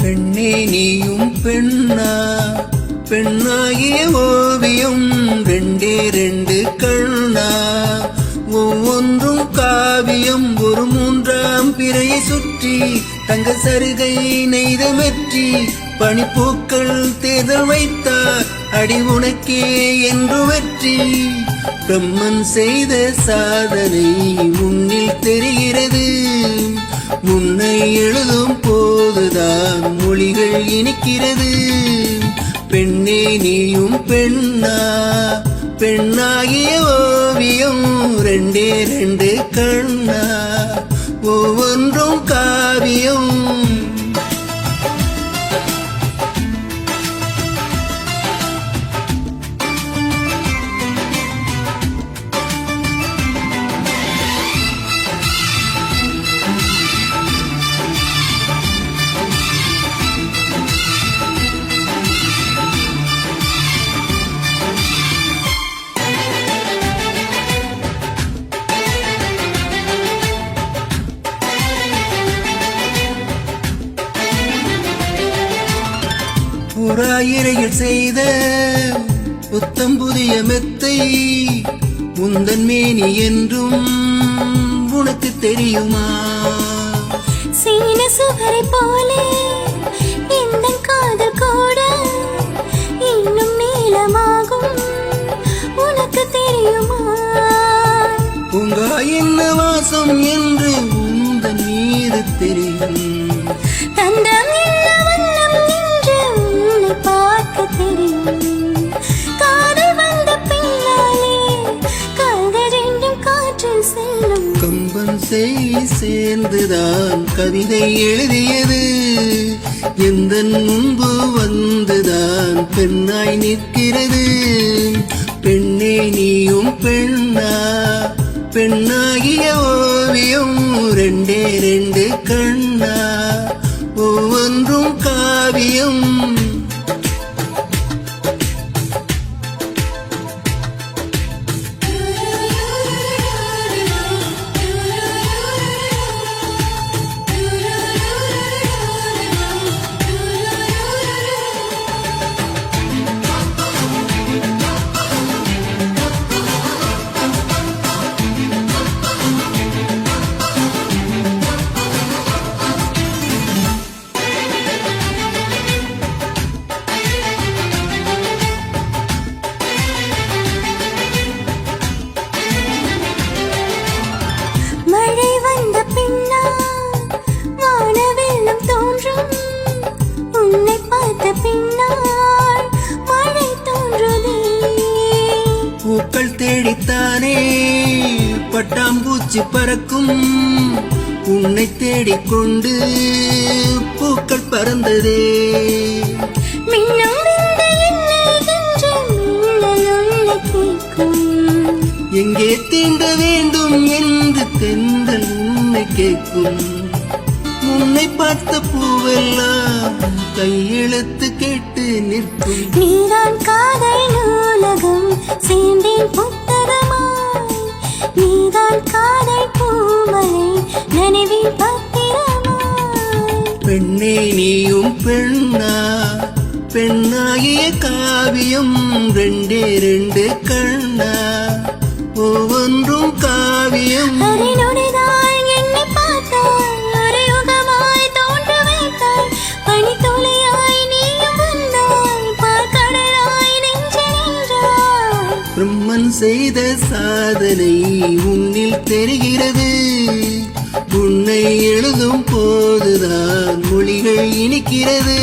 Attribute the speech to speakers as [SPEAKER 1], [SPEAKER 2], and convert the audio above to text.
[SPEAKER 1] பெண்ணே நீயும் பெண்ணா, பெண்ணாகிய ஓவியம் ரெண்டே ரெண்டு கண்ணா, ஒவ்வொன்றும் காவியம் ஒரு மூன்றாம் பிறையை சுற்றி தங்க சருகை நெய்த மெற்றி பனிப்பூக்கள் தேர்தல் வைத்தார் அடி உனக்கே என்று வெற்றி. பிரம்மன் செய்த சாதனை உன்னில் தெரிகிறது, உன்னை எழுதும் போதுதான் மொழிகள் இனிக்கிறது. பெண்ணே நீயும் பெண்ணா, பெண்ணாகிய ஓவியம் ரெண்டே ரெண்டு கண்ணா, ஒவ்வொன்றும் காவியம். புறாயிரையில் செய்த புத்தம் புதிய மெத்தை உந்தன் மேனி என்றும் உனக்கு தெரியுமா?
[SPEAKER 2] சீன சுவரை போலே இந்த காதல் கூட இன்னும் நீளமாகும் உனக்கு தெரியுமா?
[SPEAKER 1] உங்க என்ன வாசம் என்று உந்தன் மீது தெரியும்,
[SPEAKER 2] தந்தம் என்ன வண்ணம் என்று உன்னை பார்க்க தெரியும். காதல் வந்த பின்னாலே கால்கள் ரெண்டும் காற்றில் செல்லும்.
[SPEAKER 1] கம்பன் சேர்ந்துதான் கவிதை எழுதியது, எந்த முன்பு வந்துதான் பெண்ணாய் நிற்கிறது. பெண்ணே நீயும் பெண்ணா, பெண்ணாகிய ஓவியம் ரெண்டே ரெண்டு கண்ணா, ஒவ்வொன்றும் காவியம்.
[SPEAKER 2] மழை வந்த பின்னால் வானவெல்லம் தோன்றும், உன்னை பார்த்த பின்னால் மழை தோன்றுதே.
[SPEAKER 1] பூக்கள் தேடித்தானே பட்டாம்பூச்சி பறக்கும், உன்னை தேடிக்கொண்டு பூக்கள் பறந்ததே.
[SPEAKER 2] மின்னும் விந்தை என்னை என்று மின்னல் உன்னை கேட்கும்,
[SPEAKER 1] எங்கே தீண்ட வேண்டும் என்று தென்றல் உன்னை கேட்கும். உன்னை பார்த்த பூவெல்லாம் கையெழுத்து கேட்டு நிற்கும்.
[SPEAKER 2] நீதான் காதல் நூலகம் சேர்ந்தேன் புத்தகமாய், நீதான் காதல் பூமலை நனைவின் பத்திரமாய்.
[SPEAKER 1] பெண்ணே நீயும் பெண்ணா, பெண்ணாகிய காவியம் ரெண்டே ரெண்டு கண்ணா, ஒவ்வொன்றும் காவியம்.
[SPEAKER 2] அரிநொடிதான் என்னை பார்த்தாய், ஒரு யுகமாய் தோன்ற வைத்தாய், பனித்துளியாய் நீயும் வந்தாய், பார்க்கடலாய் நெஞ்சில் நின்றாய்.
[SPEAKER 1] பிரம்மன் செய்த சாதனை உன்னில் தெரிகிறது, உன்னை எழுதும் போதுதான் மொழிகள் இனிக்கிறது.